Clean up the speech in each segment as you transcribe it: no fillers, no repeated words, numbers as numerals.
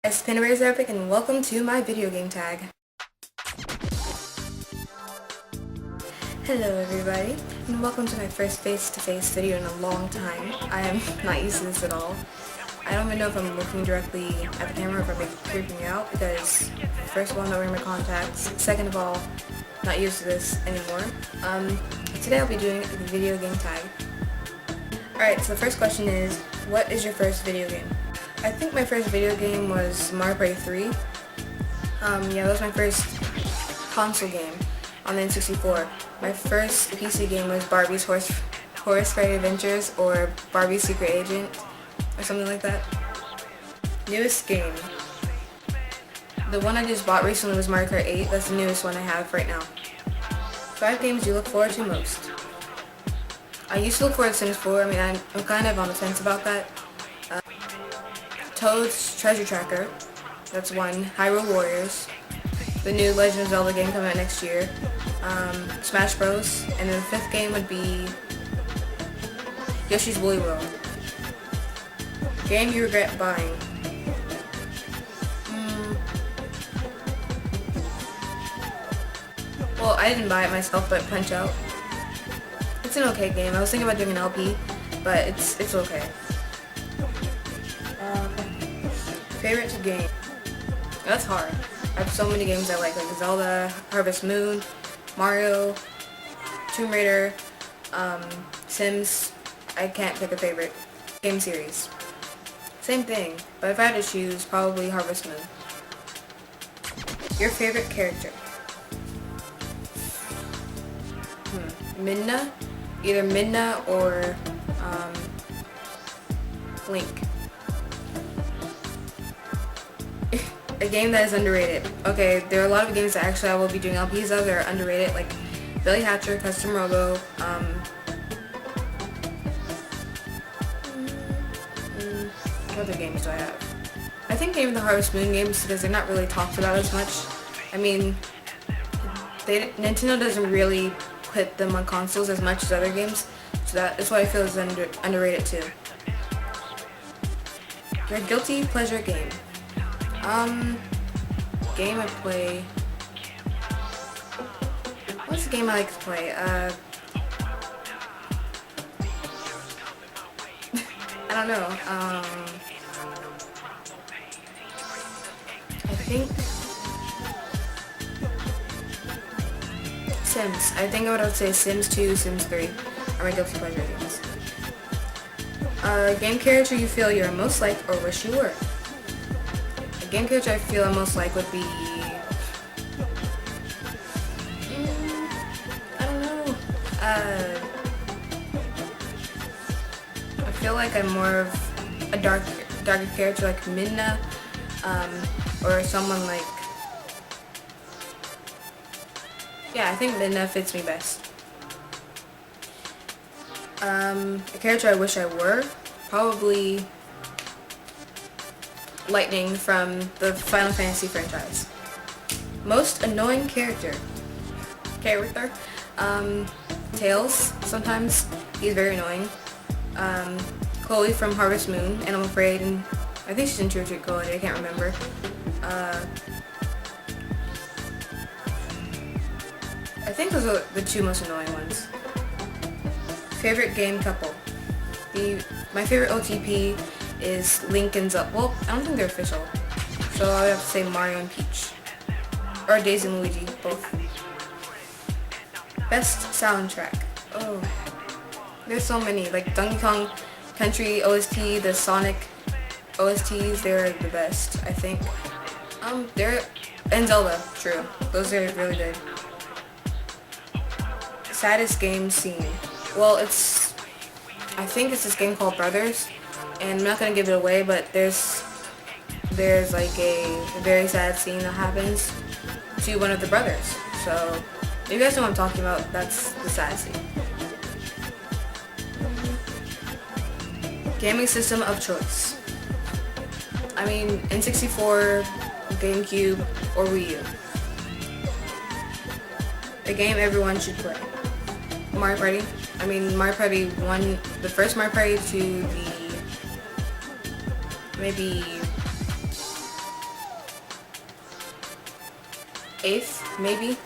It's Pinner's Epic and welcome to my video game tag. Hello everybody, and welcome to my first face-to-face video in a long time. I am not used to this at all. I don't even know if I'm looking directly at the camera or if I'm creeping out because first of all, I'm not wearing my contacts. Second of all, not used to this anymore. Today I'll be doing a video game tag. Alright, so the first question is, what is your first video game? I think my first video game was Mario Party 3. Yeah, that was my first console game on the N64. My first PC game was Barbie's Horse Fairy Adventures or Barbie's Secret Agent or something like that. Newest game. The one I just bought recently was Mario Kart 8. That's the newest one I have right now. 5 games you look forward to most. I used to look forward to Sims 4. I mean, I'm kind of on the fence about that. Toad's Treasure Tracker, that's one. Hyrule Warriors, the new Legend of Zelda game coming out next year. Smash Bros. And then the 5th game would be Yoshi's Woolly World. Game you regret buying. Well, I didn't buy it myself, but Punch-Out. It's an okay game. I was thinking about doing an LP, but it's okay. Favorite game? That's hard. I have so many games I like Zelda, Harvest Moon, Mario, Tomb Raider, Sims. I can't pick a favorite game series. Same thing, but if I had to choose, probably Harvest Moon. Your favorite character? Midna? Either Midna or Link. A game that is underrated. Okay, there are a lot of games that actually I will be doing LPs of that are underrated, like Billy Hatcher, Custom Robo, what other games do I have? I think maybe the Harvest Moon games because they're not really talked about as much. I mean, Nintendo doesn't really put them on consoles as much as other games, so that's why I feel is underrated too. Your guilty pleasure game. Game I play. What's the game I like to play? I don't know. I think Sims. I think I would say Sims 2, Sims 3 are my guilty pleasure games. Game character you feel you're most like or wish you were. Game character I feel I most like would be, I don't know, I feel like I'm more of a darker character like Midna, or someone like, yeah, I think Midna fits me best. A character I wish I were, probably Lightning from the Final Fantasy franchise. Most annoying character. Tails, sometimes he's very annoying. Chloe from Harvest Moon, and I'm afraid, and I think she's in True to God, I can't remember. I think those are the 2 most annoying ones. Favorite game couple. My favorite OTP is Link and Zelda. Well, I don't think they're official, so I would have to say Mario and Peach. Or Daisy and Luigi, both. Best soundtrack. Oh, there's so many. Like Donkey Kong Country OST, the Sonic OSTs, they're the best, I think. And Zelda, true. Those are really good. Saddest game scene. Well, I think it's this game called Brothers. And I'm not gonna give it away, but there's like a very sad scene that happens to one of the brothers. So if you guys know what I'm talking about, that's the sad scene. Gaming system of choice. I mean, N64, GameCube, or Wii U. A game everyone should play. Mario Party. I mean, Mario Party 1, the first Mario Party to the maybe 8th, maybe.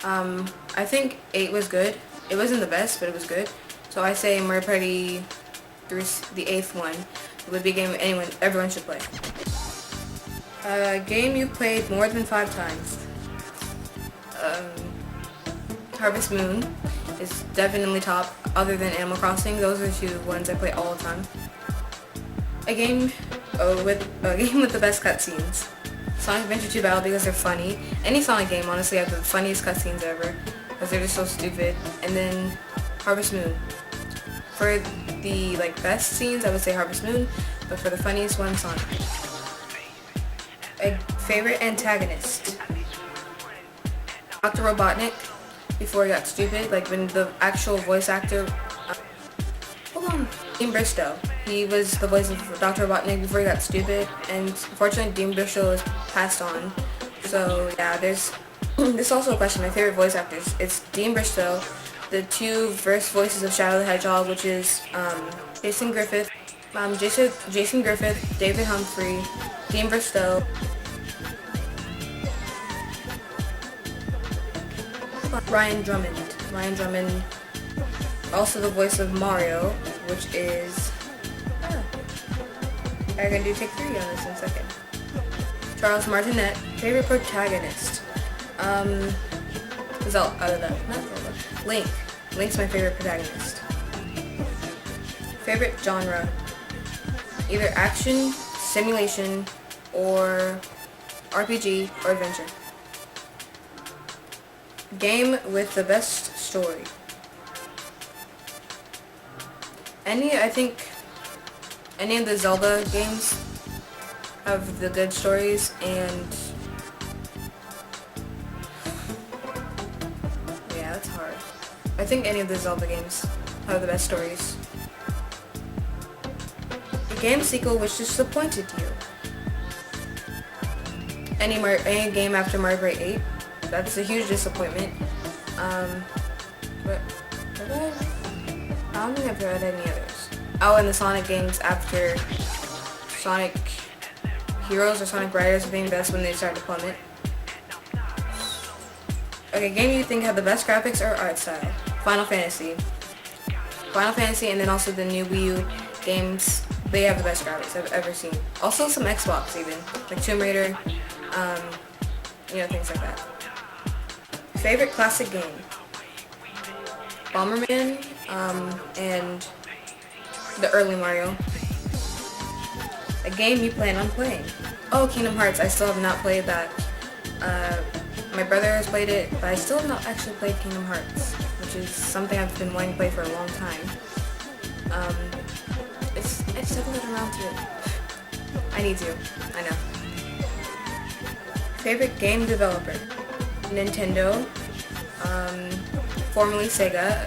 I think 8 was good. It wasn't the best, but it was good. So I say Mario Party 3, the 8th one, would be a game everyone should play. A game you played more than 5 times. Harvest Moon is definitely top, other than Animal Crossing. Those are 2 ones I play all the time. A game with the best cutscenes. Sonic Adventure 2 Battle, because they're funny. Any Sonic game, honestly, have the funniest cutscenes ever, because they're just so stupid. And then Harvest Moon. For the best scenes, I would say Harvest Moon, but for the funniest one, Sonic. A favorite antagonist. Dr. Robotnik, before he got stupid, when the actual voice actor, Dean Bristow. He was the voice of Dr. Robotnik before he got stupid, and unfortunately Dean Bristow was passed on. So yeah, there's also a question. My favorite voice actors. It's Dean Bristow, the 2 first voices of Shadow the Hedgehog, which is Jason Griffith, David Humphrey, Dean Bristow. Ryan Drummond, also the voice of Mario, which is, I'm gonna do take 3 on this in a second. Charles Martinet. Favorite protagonist. Link. Link's my favorite protagonist. Favorite genre. Either action, simulation, or RPG, or adventure. Game with the best story. I think any of the Zelda games have the good stories, and yeah, that's hard. I think any of the Zelda games have the best stories. A game sequel which disappointed you. Any game after Mario Party 8. That's a huge disappointment. But I don't think I've read any others. Oh, and the Sonic games after Sonic Heroes or Sonic Riders are being best when they start to plummet. Okay, game you think had the best graphics or art style? Final Fantasy, and then also the new Wii U games. They have the best graphics I've ever seen. Also some Xbox even, like Tomb Raider, things like that. Favorite classic game? Bomberman, and the early Mario. A game you plan on playing? Oh, Kingdom Hearts. I still have not played that. My brother has played it, but I still have not actually played Kingdom Hearts, which is something I've been wanting to play for a long time. I just haven't gotten around to it. I need to. I know. Favorite game developer? Nintendo, formerly Sega,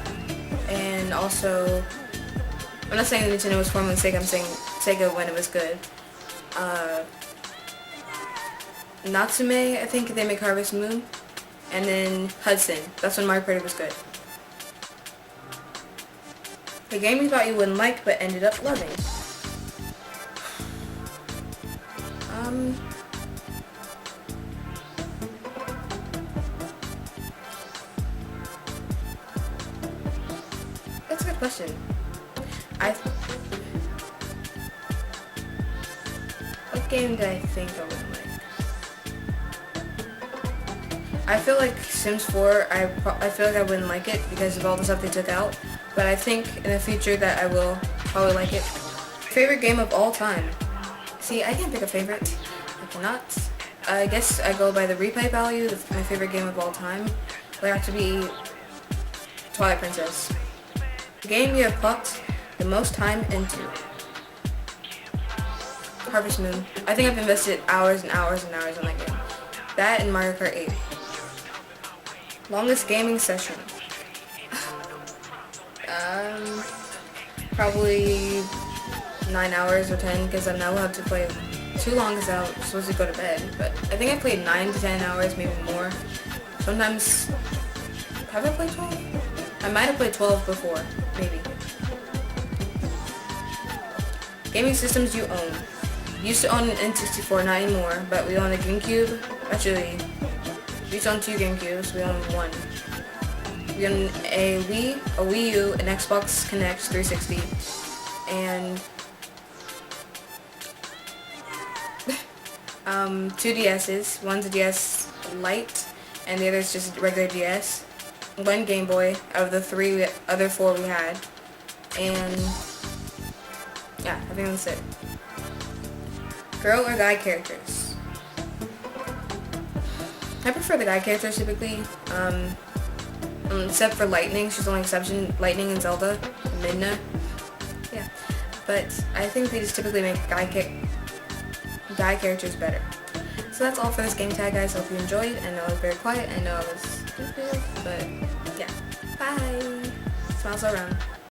and also, I'm not saying Nintendo was formerly Sega, I'm saying Sega when it was good. Natsume, I think they make Harvest Moon, and then Hudson, that's when Mario Party was good. The game you thought you wouldn't like but ended up loving. That's a good question. What game did I think I wouldn't like? I feel like Sims 4, I feel like I wouldn't like it because of all the stuff they took out, but I think in the future that I will probably like it. Favorite game of all time? See, I can't pick a favorite. I cannot. I guess I go by the replay value. My favorite game of all time would have to be Twilight Princess. The game you have put the most time into? Harvest Moon. I think I've invested hours and hours and hours on that game. That and Mario Kart 8. Longest gaming session? Probably 9 hours or 10, because I'm not allowed to play too long because I'm supposed to go to bed. But I think I played 9 to 10 hours, maybe more. Sometimes, have I played 12? I might have played 12 before, maybe. Gaming systems you own. Used to own an N64, not anymore, but we own a GameCube. Actually, We used on 2 GameCubes, we own 1. We own a Wii U, an Xbox Connect 360, and 2 DS's. One's a DS Lite, and the other's just regular DS. 1 Game Boy out of the other 4 we had, and yeah, I think that's it. Girl or guy characters? I prefer the guy characters typically, except for Lightning. She's the only exception. Lightning and Zelda, and Midna. Yeah, but I think they just typically make guy characters better. So that's all for this game tag, guys. Hope you enjoyed. I know I was very quiet. I know I was stupid, but yeah. Bye. Smiles all around.